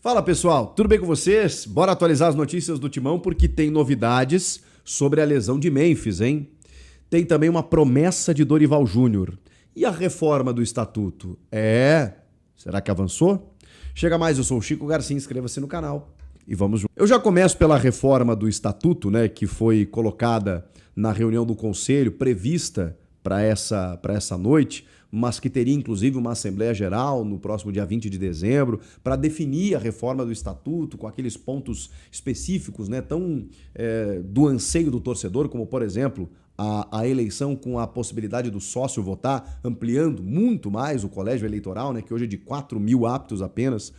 Fala pessoal, tudo bem com vocês? Bora atualizar as notícias do Timão porque tem novidades sobre a lesão de Memphis, hein? Tem também uma promessa de Dorival Júnior. E a reforma do estatuto? Será que avançou? Chega mais, eu sou o Chico Garcia, inscreva-se no canal e vamos juntos. Eu já começo pela reforma do estatuto, né, que foi colocada na reunião do Conselho, prevista para essa noite, mas que teria inclusive uma Assembleia Geral no próximo dia 20 de dezembro, para definir a reforma do Estatuto com aqueles pontos específicos, né, tão do anseio do torcedor, como, por exemplo, a eleição com a possibilidade do sócio votar, ampliando muito mais o colégio eleitoral, né, que hoje é de 4 mil aptos apenas,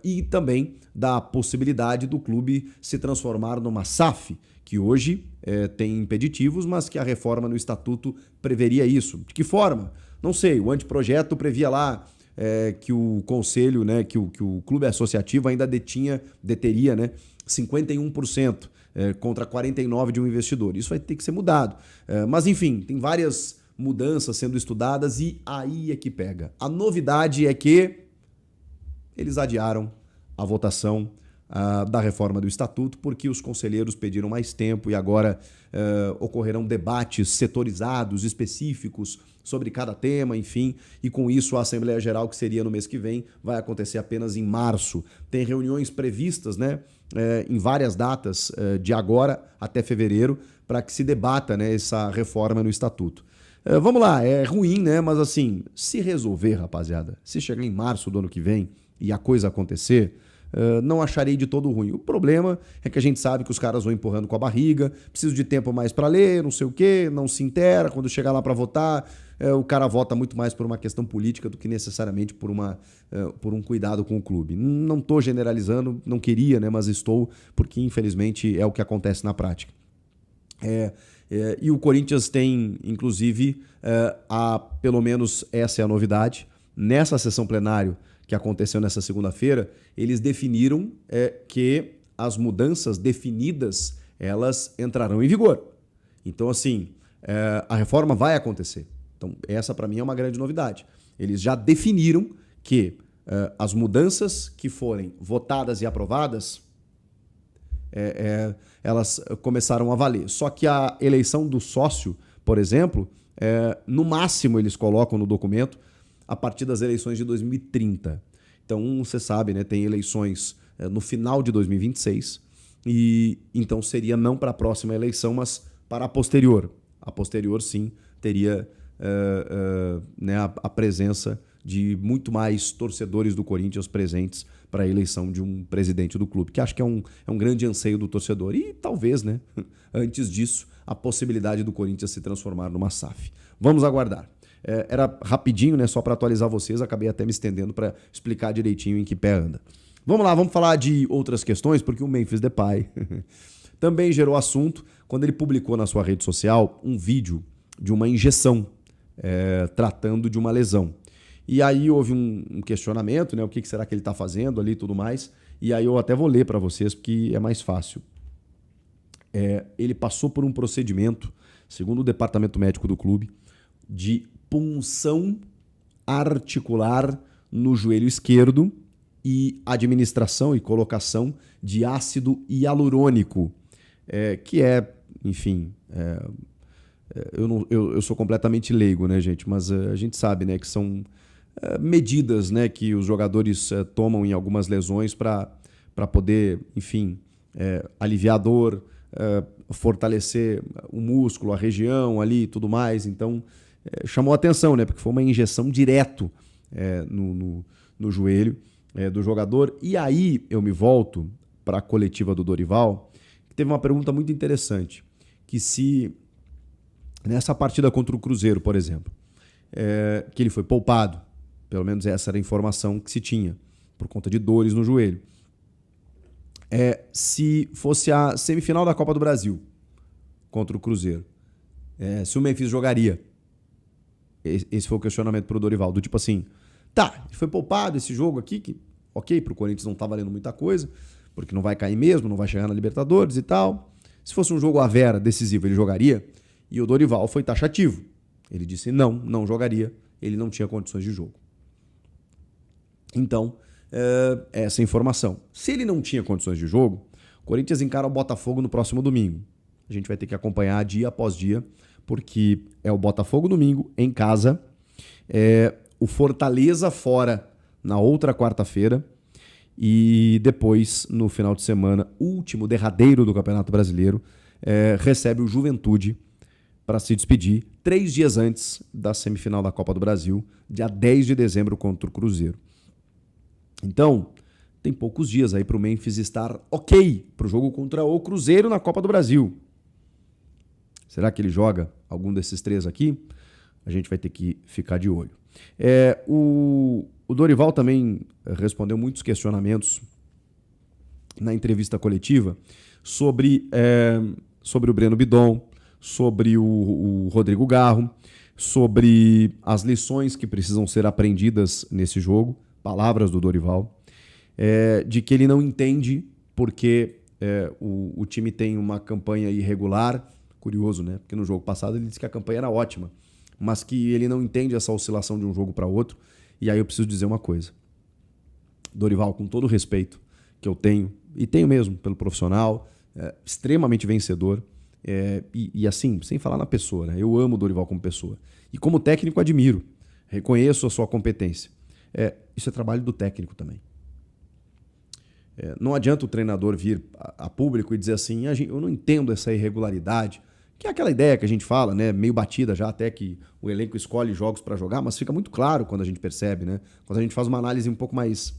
e também da possibilidade do clube se transformar numa SAF, que hoje tem impeditivos, mas que a reforma no Estatuto preveria isso. De que forma? Não sei, o anteprojeto previa lá que o conselho, né, que o clube associativo ainda deteria, né, 51%. Contra 49% de um investidor. Isso vai ter que ser mudado. Mas, enfim, tem várias mudanças sendo estudadas e aí é que pega. A novidade é que eles adiaram a votação da reforma do Estatuto porque os conselheiros pediram mais tempo e agora ocorrerão debates setorizados, específicos sobre cada tema, enfim, e com isso a Assembleia Geral, que seria no mês que vem, vai acontecer apenas em março. Tem reuniões previstas, né, em várias datas de agora até fevereiro, para que se debata, né, essa reforma no Estatuto. Vamos lá, é ruim, né, mas assim, se resolver, rapaziada, se chegar em março do ano que vem e a coisa acontecer, não acharei de todo ruim. O problema é que a gente sabe que os caras vão empurrando com a barriga, preciso de tempo mais para ler, não sei o quê, não se intera, quando chegar lá para votar, o cara vota muito mais por uma questão política do que necessariamente por um cuidado com o clube. Não estou generalizando, não queria, né, mas estou, porque infelizmente é o que acontece na prática. E o Corinthians tem, inclusive, pelo menos essa é a novidade, nessa sessão plenária que aconteceu nessa segunda-feira, eles definiram que as mudanças definidas, elas entrarão em vigor. Então, assim, a reforma vai acontecer. Então, essa para mim é uma grande novidade. Eles já definiram que as mudanças que forem votadas e aprovadas, elas começaram a valer. Só que a eleição do sócio, por exemplo, no máximo eles colocam no documento a partir das eleições de 2030. Então, você sabe, né, tem eleições no final de 2026 e então seria não para a próxima eleição, mas para a posterior. A posterior, sim, teria né, a presença de muito mais torcedores do Corinthians presentes para a eleição de um presidente do clube, que acho que é um grande anseio do torcedor. E talvez, né, antes disso, a possibilidade do Corinthians se transformar numa SAF. Vamos aguardar. Era rapidinho, né, só para atualizar vocês, acabei até me estendendo para explicar direitinho em que pé anda. Vamos lá, vamos falar de outras questões, porque o Memphis Depay também gerou assunto quando ele publicou na sua rede social um vídeo de uma injeção tratando de uma lesão. E aí houve um questionamento, né, o que será que ele está fazendo ali e tudo mais, e aí eu até vou ler para vocês porque é mais fácil. Ele passou por um procedimento, segundo o departamento médico do clube, de punção articular no joelho esquerdo e administração e colocação de ácido hialurônico, que enfim, eu sou completamente leigo, né, gente? Mas a gente sabe, né, que são medidas, né, que os jogadores tomam em algumas lesões para poder, enfim, aliviar a dor, fortalecer o músculo, a região ali e tudo mais. Então, chamou a atenção, né? Porque foi uma injeção direto no joelho do jogador. E aí eu me volto para a coletiva do Dorival, que teve uma pergunta muito interessante, que se nessa partida contra o Cruzeiro, por exemplo, que ele foi poupado, pelo menos essa era a informação que se tinha, por conta de dores no joelho. Se fosse a semifinal da Copa do Brasil contra o Cruzeiro, se o Memphis jogaria. Esse foi o questionamento pro Dorival, do tipo assim, tá, ele foi poupado esse jogo aqui, que ok, pro Corinthians não tá valendo muita coisa, porque não vai cair mesmo, não vai chegar na Libertadores e tal. Se fosse um jogo à vera, decisivo, ele jogaria? E o Dorival foi taxativo. Ele disse não jogaria, ele não tinha condições de jogo. Então, essa informação. Se ele não tinha condições de jogo, o Corinthians encara o Botafogo no próximo domingo. A gente vai ter que acompanhar dia após dia, porque é o Botafogo domingo, em casa, o Fortaleza fora na outra quarta-feira e depois, no final de semana, último, derradeiro do Campeonato Brasileiro, recebe o Juventude para se despedir 3 dias antes da semifinal da Copa do Brasil, dia 10 de dezembro contra o Cruzeiro. Então, tem poucos dias aí para o Memphis estar ok para o jogo contra o Cruzeiro na Copa do Brasil. Será que ele joga algum desses 3 aqui? A gente vai ter que ficar de olho. O Dorival também respondeu muitos questionamentos na entrevista coletiva sobre o Breno Bidon, sobre o Rodrigo Garro, sobre as lições que precisam ser aprendidas nesse jogo, palavras do Dorival, de que ele não entende porque o time tem uma campanha irregular. Curioso, né? Porque no jogo passado ele disse que a campanha era ótima, mas que ele não entende essa oscilação de um jogo para outro. E aí eu preciso dizer uma coisa. Dorival, com todo o respeito que eu tenho, e tenho mesmo pelo profissional, extremamente vencedor, e assim, sem falar na pessoa, né? Eu amo o Dorival como pessoa. E como técnico admiro, reconheço a sua competência. Isso é trabalho do técnico também. Não adianta o treinador vir a público e dizer assim, eu não entendo essa irregularidade, que é aquela ideia que a gente fala, né, meio batida já, até que o elenco escolhe jogos para jogar, mas fica muito claro quando a gente percebe, né? Quando a gente faz uma análise um pouco mais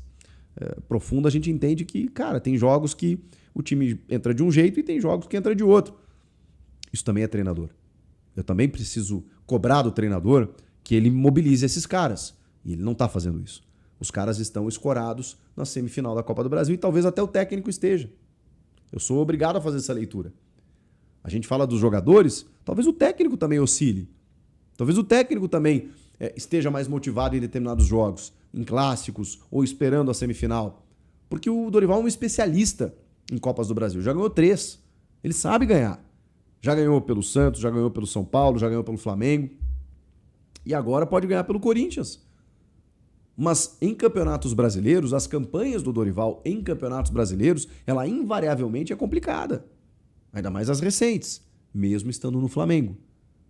profunda, a gente entende que, cara, tem jogos que o time entra de um jeito e tem jogos que entra de outro. Isso também é treinador. Eu também preciso cobrar do treinador que ele mobilize esses caras. E ele não está fazendo isso. Os caras estão escorados na semifinal da Copa do Brasil e talvez até o técnico esteja. Eu sou obrigado a fazer essa leitura. A gente fala dos jogadores, talvez o técnico também oscile. Talvez o técnico também esteja mais motivado em determinados jogos, em clássicos ou esperando a semifinal. Porque o Dorival é um especialista em Copas do Brasil. Já ganhou 3. Ele sabe ganhar. Já ganhou pelo Santos, já ganhou pelo São Paulo, já ganhou pelo Flamengo. E agora pode ganhar pelo Corinthians. Mas em campeonatos brasileiros, as campanhas do Dorival em campeonatos brasileiros, ela invariavelmente é complicada. Ainda mais as recentes, mesmo estando no Flamengo.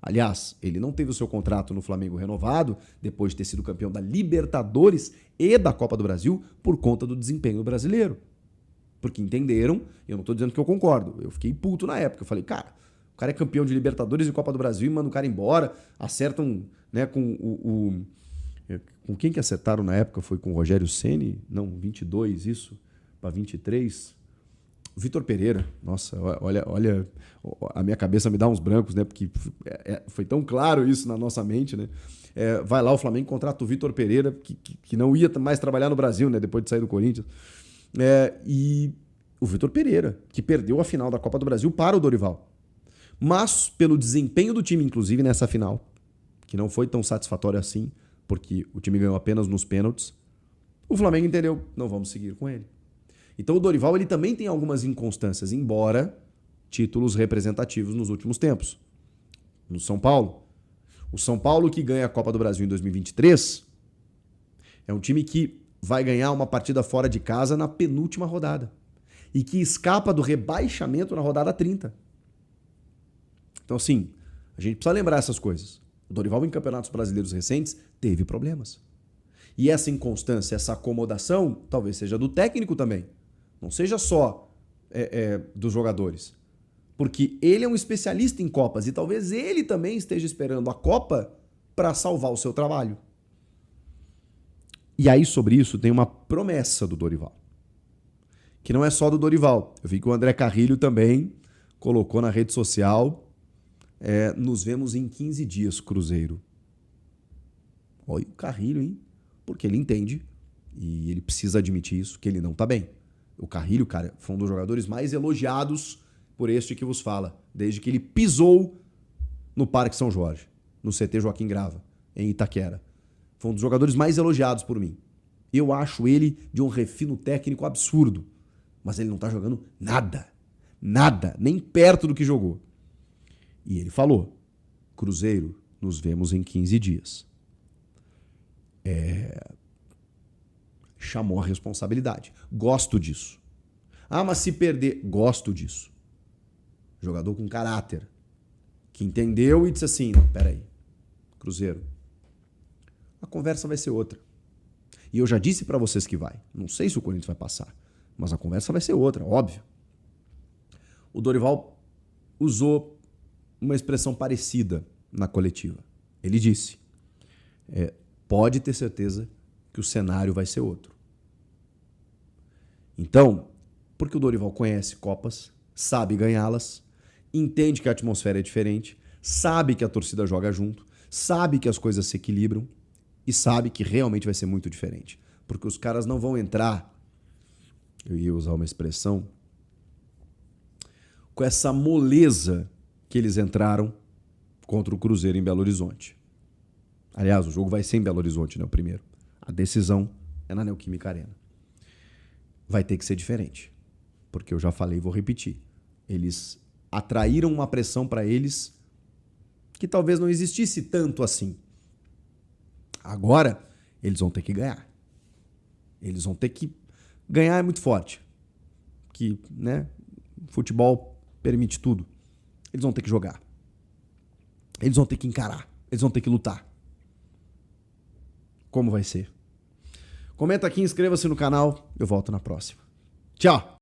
Aliás, ele não teve o seu contrato no Flamengo renovado depois de ter sido campeão da Libertadores e da Copa do Brasil por conta do desempenho brasileiro. Porque entenderam, eu não estou dizendo que eu concordo, eu fiquei puto na época. Eu falei, cara, o cara é campeão de Libertadores e Copa do Brasil e manda o cara embora, acertam, né, com com quem que acertaram na época? Foi com o Rogério Ceni? Não, 22, isso, para 23. O Vitor Pereira, nossa, olha, a minha cabeça me dá uns brancos, né? Porque foi tão claro isso na nossa mente, né? Vai lá, o Flamengo contrata o Vitor Pereira, que não ia mais trabalhar no Brasil, né? Depois de sair do Corinthians. E o Vitor Pereira, que perdeu a final da Copa do Brasil para o Dorival. Mas, pelo desempenho do time, inclusive, nessa final, que não foi tão satisfatório assim, porque o time ganhou apenas nos pênaltis, o Flamengo entendeu, não vamos seguir com ele. Então o Dorival ele também tem algumas inconstâncias, embora títulos representativos nos últimos tempos. No São Paulo. O São Paulo que ganha a Copa do Brasil em 2023 é um time que vai ganhar uma partida fora de casa na penúltima rodada e que escapa do rebaixamento na rodada 30. Então assim, a gente precisa lembrar essas coisas. O Dorival em campeonatos brasileiros recentes teve problemas. E essa inconstância, essa acomodação, talvez seja do técnico também. Não seja só dos jogadores. Porque ele é um especialista em Copas e talvez ele também esteja esperando a Copa para salvar o seu trabalho. E aí, sobre isso, tem uma promessa do Dorival. Que não é só do Dorival. Eu vi que o André Carrilho também colocou na rede social: nos vemos em 15 dias, Cruzeiro. Olha o Carrilho, hein? Porque ele entende, e ele precisa admitir isso, que ele não tá bem. O Carrilho, cara, foi um dos jogadores mais elogiados por este que vos fala, desde que ele pisou no Parque São Jorge, no CT Joaquim Grava, em Itaquera. Foi um dos jogadores mais elogiados por mim. Eu acho ele de um refino técnico absurdo, mas ele não tá jogando nada, nem perto do que jogou. E ele falou: Cruzeiro, nos vemos em 15 dias. chamou a responsabilidade. Gosto disso. Ah, mas se perder, gosto disso. Jogador com caráter, que entendeu e disse assim, não, peraí, Cruzeiro, a conversa vai ser outra. E eu já disse para vocês que vai. Não sei se o Corinthians vai passar, mas a conversa vai ser outra, óbvio. O Dorival usou uma expressão parecida na coletiva. Ele disse, pode ter certeza que o cenário vai ser outro. Então, porque o Dorival conhece Copas, sabe ganhá-las, entende que a atmosfera é diferente, sabe que a torcida joga junto, sabe que as coisas se equilibram e sabe que realmente vai ser muito diferente. Porque os caras não vão entrar, eu ia usar uma expressão, com essa moleza que eles entraram contra o Cruzeiro em Belo Horizonte. Aliás, o jogo vai ser em Belo Horizonte, né, o primeiro. A decisão é na Neoquímica Arena. Vai ter que ser diferente. Porque eu já falei e vou repetir. Eles atraíram uma pressão para eles que talvez não existisse tanto assim. Agora, eles vão ter que ganhar. Eles vão ter que ganhar, é muito forte. Que, né, futebol permite tudo. Eles vão ter que jogar. Eles vão ter que encarar. Eles vão ter que lutar. Como vai ser? Comenta aqui, inscreva-se no canal. Eu volto na próxima. Tchau!